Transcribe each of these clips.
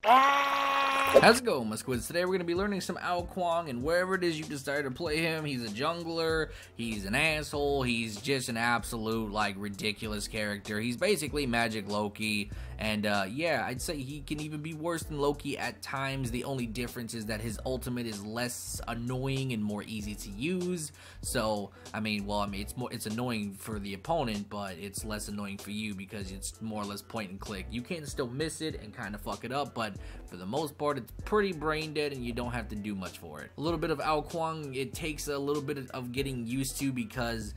How's it going, my squids? Today we're going to be learning some Kuang, and wherever it is you decide to play him, he's a jungler, he's an asshole, he's just an absolute, like, ridiculous character. He's basically Magic Loki, and yeah, I'd say he can even be worse than Loki at times. The only difference is that his ultimate is less annoying and more easy to use. So, it's annoying for the opponent, but it's less annoying for you because it's more or less point and click. You can still miss it and kind of fuck it up, but for the most part, it's pretty brain dead and you don't have to do much for it. A little bit of Kuang, it takes a little bit of getting used to because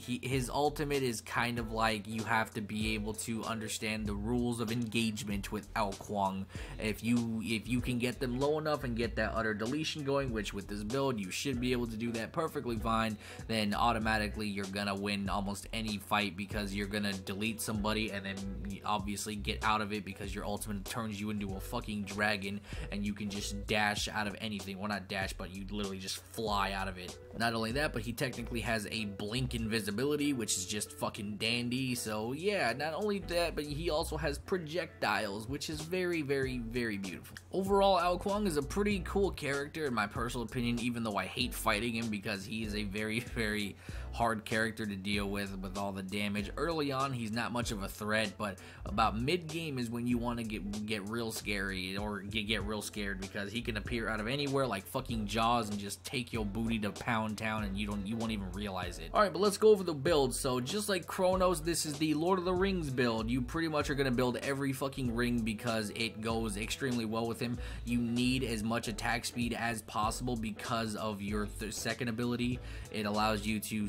his ultimate is kind of like you have to be able to understand the rules of engagement with Kuang. If you can get them low enough and get that utter deletion going, which with this build you should be able to do that perfectly fine, then automatically you're gonna win almost any fight because you're gonna delete somebody and then obviously get out of it because your ultimate turns you into a fucking dragon and you can just dash out of anything. Well, not dash, but you literally just fly out of it. Not only that, but he technically has a blink invisibility, which is just fucking dandy. So yeah, not only that, but he also has projectiles, which is very, very, very beautiful. Overall, Kuang is a pretty cool character in my personal opinion, even though I hate fighting him because he is a very, very hard character to deal with all the damage. Early on, he's not much of a threat, but about mid-game is when you want to get real scary or get real scared because he can appear out of anywhere like fucking Jaws and just take your booty to Pound Town and you won't even realize it. Alright, but let's go over the build. So just like Kronos, this is the Lord of the Rings build. You pretty much are going to build every fucking ring because it goes extremely well with him. You need as much attack speed as possible because of your second ability. It allows you to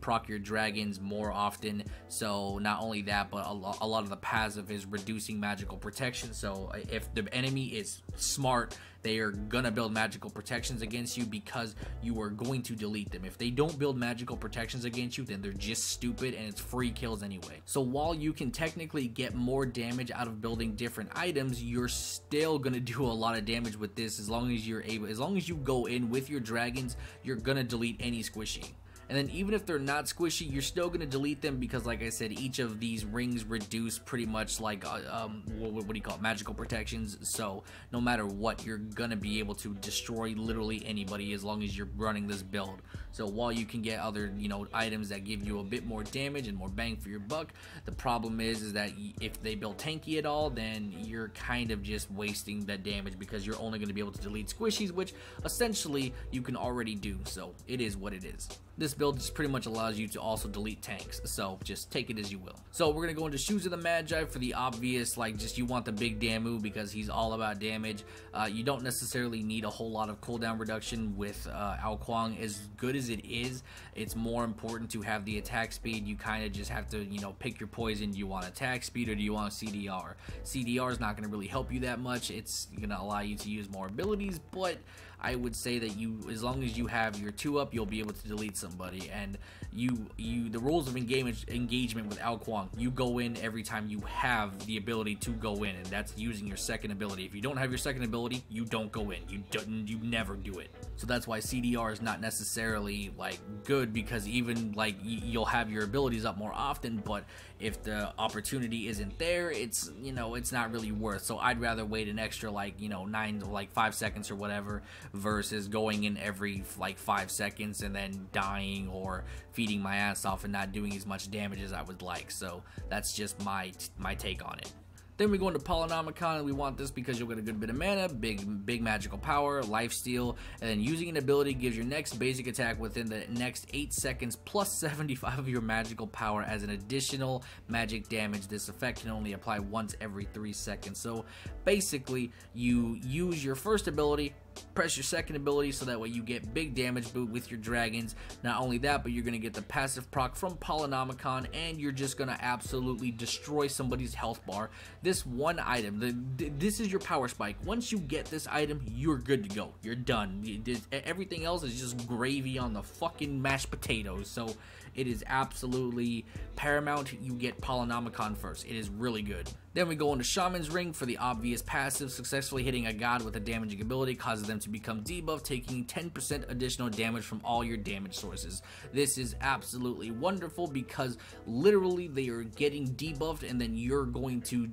proc your dragons more often. So not only that, but a lot of the passive is reducing magical protection. So if the enemy is smart, they are gonna build magical protections against you because you are going to delete them. If they don't build magical protections against you, then they're just stupid and it's free kills anyway. So while you can technically get more damage out of building different items, you're still gonna do a lot of damage with this as long as you're able. As long as you go in with your dragons, you're gonna delete any squishy. And then even if they're not squishy, you're still going to delete them because, like I said, each of these rings reduce pretty much like, what do you call it, magical protections. So no matter what, you're going to be able to destroy literally anybody as long as you're running this build. So while you can get other, items that give you a bit more damage and more bang for your buck, the problem is that if they build tanky at all, then you're kind of just wasting that damage because you're only going to be able to delete squishies, which essentially you can already do. So it is what it is. This build just pretty much allows you to also delete tanks, so just take it as you will. So we're gonna go into Shoes of the Magi for the obvious, like, just you want the big Damu because he's all about damage. You don't necessarily need a whole lot of cooldown reduction with Kuang. As good as it is, it's more important to have the attack speed. You kind of just have to, pick your poison. Do you want attack speed or do you want CDR? CDR is not gonna really help you that much. It's gonna allow you to use more abilities, but I would say that as long as you have your 2-up, you'll be able to delete somebody. And the rules of engagement with Kuang, you go in every time you have the ability to go in, and that's using your second ability. If you don't have your second ability, you don't go in. You never do it. So that's why CDR is not necessarily like good, because even like you'll have your abilities up more often, but if the opportunity isn't there, it's it's not really worth. So I'd rather wait an extra 5 seconds or whatever versus going in every 5 seconds and then dying or feeding my ass off and not doing as much damage as I would like. So that's just my take on it. Then we go into Polynomicon, and we want this because you'll get a good bit of mana, big magical power, lifesteal, and then using an ability gives your next basic attack within the next 8 seconds plus 75 of your magical power as an additional magic damage. This effect can only apply once every 3 seconds. So basically, you use your first ability, press your second ability, so that way you get big damage boot with your dragons. Not only that, but you're going to get the passive proc from Polynomicon, and you're just going to absolutely destroy somebody's health bar. This one item, this is your power spike. Once you get this item, you're good to go. You're done. Everything else is just gravy on the fucking mashed potatoes. So it is absolutely paramount you get Polynomicon first. It is really good. Then we go into Shaman's Ring for the obvious passive. Successfully hitting a god with a damaging ability causes them to become debuffed, taking 10% additional damage from all your damage sources. This is absolutely wonderful because literally they are getting debuffed, and then you're going to,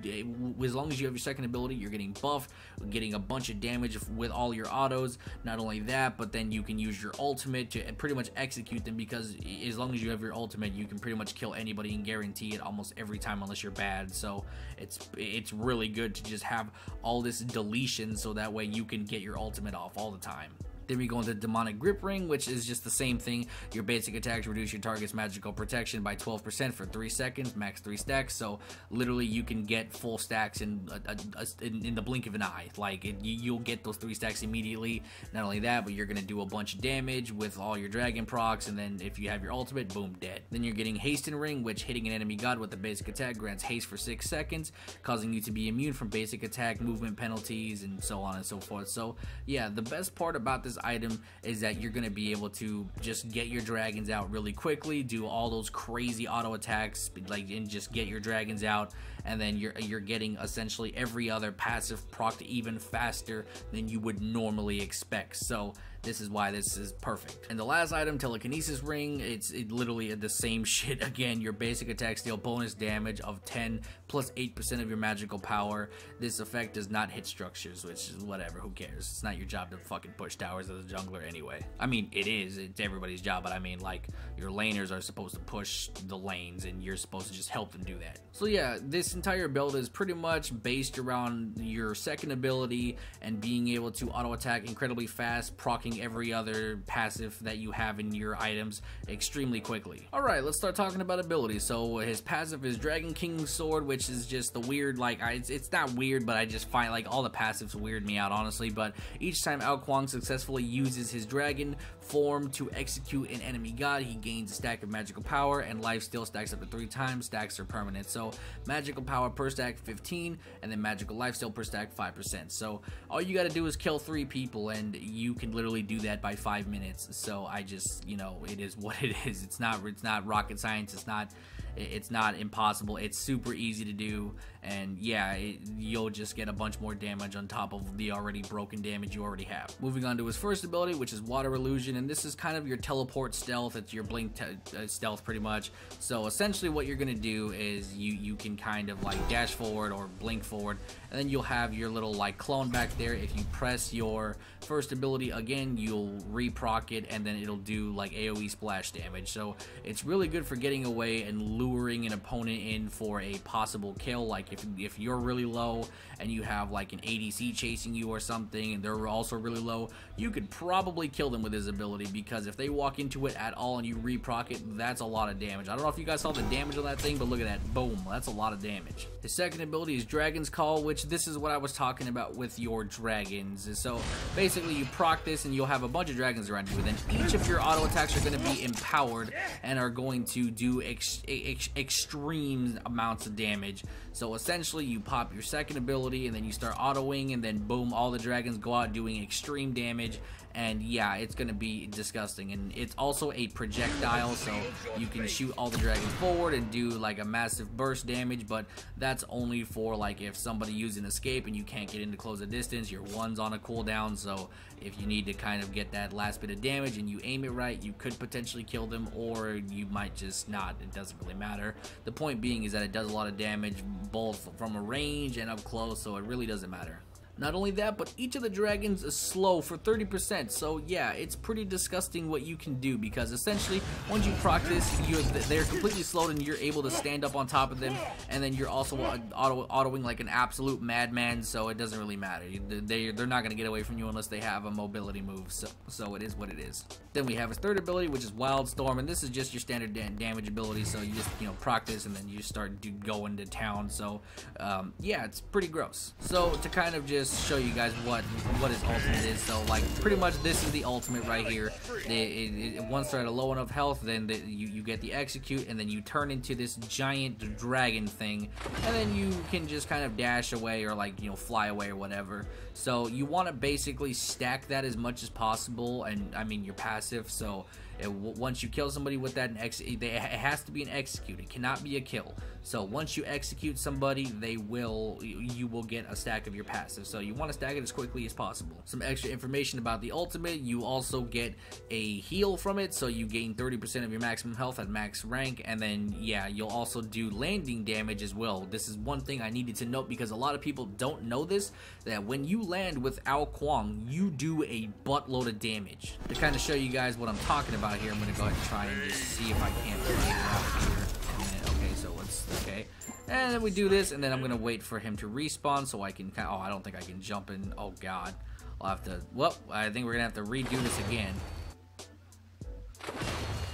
as long as you have your second ability, you're getting buffed, getting a bunch of damage with all your autos. Not only that, but then you can use your ultimate to pretty much execute them, because as long as you have your ultimate, you can pretty much kill anybody and guarantee it almost every time unless you're bad. So it's really good to just have all this deletion, so that way you can get your ultimate off all the time. Then we go into Demonic Grip Ring, which is just the same thing. Your basic attacks reduce your target's magical protection by 12% for 3 seconds, max 3 stacks. So literally you can get full stacks in the blink of an eye. Like you'll get those 3 stacks immediately. Not only that, but you're going to do a bunch of damage with all your dragon procs, and then if you have your ultimate, boom, dead. Then you're getting Hasten Ring, which hitting an enemy god with a basic attack grants haste for 6 seconds, causing you to be immune from basic attack, movement penalties, and so on and so forth. So yeah, the best part about this item is that you're going to be able to just get your dragons out really quickly, do all those crazy auto attacks, like, and just get your dragons out, and then you're getting essentially every other passive proc even faster than you would normally expect. So this is why this is perfect. And the last item, Telekinesis Ring, it's literally the same shit again. Your basic attack deal bonus damage of 10 plus 8% of your magical power. This effect does not hit structures, which is whatever, who cares? It's not your job to fucking push towers as a jungler anyway. I mean, it's everybody's job, but I mean, like, your laners are supposed to push the lanes, and you're supposed to just help them do that. So yeah, this entire build is pretty much based around your second ability and being able to auto attack incredibly fast, proccing every other passive that you have in your items extremely quickly. Alright, let's start talking about abilities. So his passive is Dragon King Sword, which is just the weird, like, it's not weird, but I just find, like, all the passives weird me out, honestly. But each time Kuang successfully uses his dragon form to execute an enemy god, he gains a stack of magical power, and life steal stacks up to 3 times. Stacks are permanent. So magical power per stack 15, and then magical life steal per stack 5%. So all you gotta do is kill 3 people, and you can literally do that by 5 minutes. So I just, you know, it is what it is. It's not rocket science. It's not impossible. It's super easy to do, and yeah, you'll just get a bunch more damage on top of the already broken damage you already have. Moving on to his first ability, which is Water Illusion, and this is kind of your teleport stealth. It's your blink stealth pretty much. So essentially what you're gonna do is you can kind of like dash forward or blink forward, and then you'll have your little like clone back there. If you press your first ability again, you'll re-proc it, and then it'll do like AoE splash damage. So it's really good for getting away and luring an opponent in for a possible kill. Like if you're really low and you have like an ADC chasing you or something, and they're also really low, you could probably kill them with his ability, because if they walk into it at all and you re-proc it, that's a lot of damage. I don't know if you guys saw the damage on that thing, but look at that. Boom, that's a lot of damage. His second ability is Dragon's Call, which this is what I was talking about with your dragons. So basically you proc this and you'll have a bunch of dragons around you, and then each of your auto attacks are going to be empowered and are going to do extreme amounts of damage. So essentially you pop your second ability and then you start autoing, and then boom, all the dragons go out doing extreme damage. And yeah, it's gonna be disgusting. And it's also a projectile, so you can shoot all the dragons forward and do like a massive burst damage, but that's only for like if somebody uses an escape and you can't get in to close a distance. Your one's on a cooldown, so if you need to kind of get that last bit of damage and you aim it right, you could potentially kill them, or you might just not. It doesn't really matter. The point being is that it does a lot of damage both from a range and up close, so it really doesn't matter. Not only that, but each of the dragons is slow for 30%, so yeah, it's pretty disgusting what you can do, because essentially, once you proc this, they're completely slowed and you're able to stand up on top of them, and then you're also autoing like an absolute madman, so it doesn't really matter. They're not going to get away from you unless they have a mobility move, so it is what it is. Then we have his third ability, which is Wildstorm, and this is just your standard damage ability, so you just, proc this and then you start going to town, so yeah, it's pretty gross. So to kind of just show you guys what his ultimate is, so like pretty much this is the ultimate right here. Once they're at a low enough health, then you get the execute, and then you turn into this giant dragon thing, and then you can just kind of dash away or like fly away or whatever. So you want to basically stack that as much as possible, and I mean your passive, so Once you kill somebody with that, it has to be an execute. It cannot be a kill. So once you execute somebody, you will get a stack of your passive. So you want to stack it as quickly as possible. Some extra information about the ultimate: you also get a heal from it, so you gain 30% of your maximum health at max rank, and then yeah, you'll also do landing damage as well. This is one thing I needed to note because a lot of people don't know this, that when you land with Kuang, you do a buttload of damage. To kind of show you guys what I'm talking about here, I'm going to go ahead and try and just see if I can't play it out here. Okay, so okay, and then we do this, and then I'm going to wait for him to respawn so I can oh, I don't think I can jump in. Oh god, I'll have to, well, I think we're going to have to redo this again.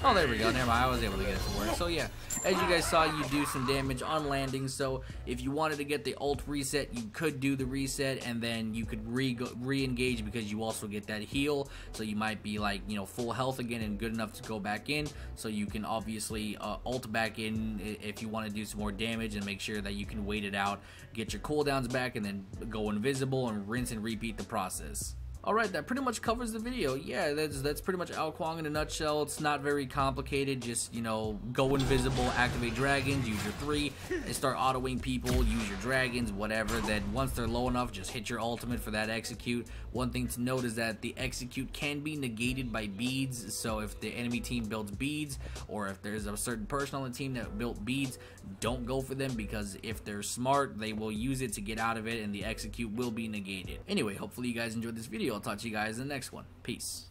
Oh, there we go. Never mind. I was able to get it to work. So yeah, as you guys saw, you do some damage on landing. So if you wanted to get the ult reset, you could do the reset, and then you could re-engage because you also get that heal. So you might be like, you know, full health again and good enough to go back in. So you can obviously ult back in if you want to do some more damage, and make sure that you can wait it out, get your cooldowns back, and then go invisible and rinse and repeat the process. Alright, that pretty much covers the video. Yeah, that's pretty much Kuang in a nutshell. It's not very complicated. Just, you know, go invisible, activate dragons, use your 3, and start autoing people, use your dragons, whatever. Then once they're low enough, just hit your ultimate for that execute. One thing to note is that the execute can be negated by beads, so if the enemy team builds beads, or if there's a certain person on the team that built beads, don't go for them, because if they're smart, they will use it to get out of it, and the execute will be negated. Anyway, hopefully you guys enjoyed this video. I'll talk to you guys in the next one. Peace.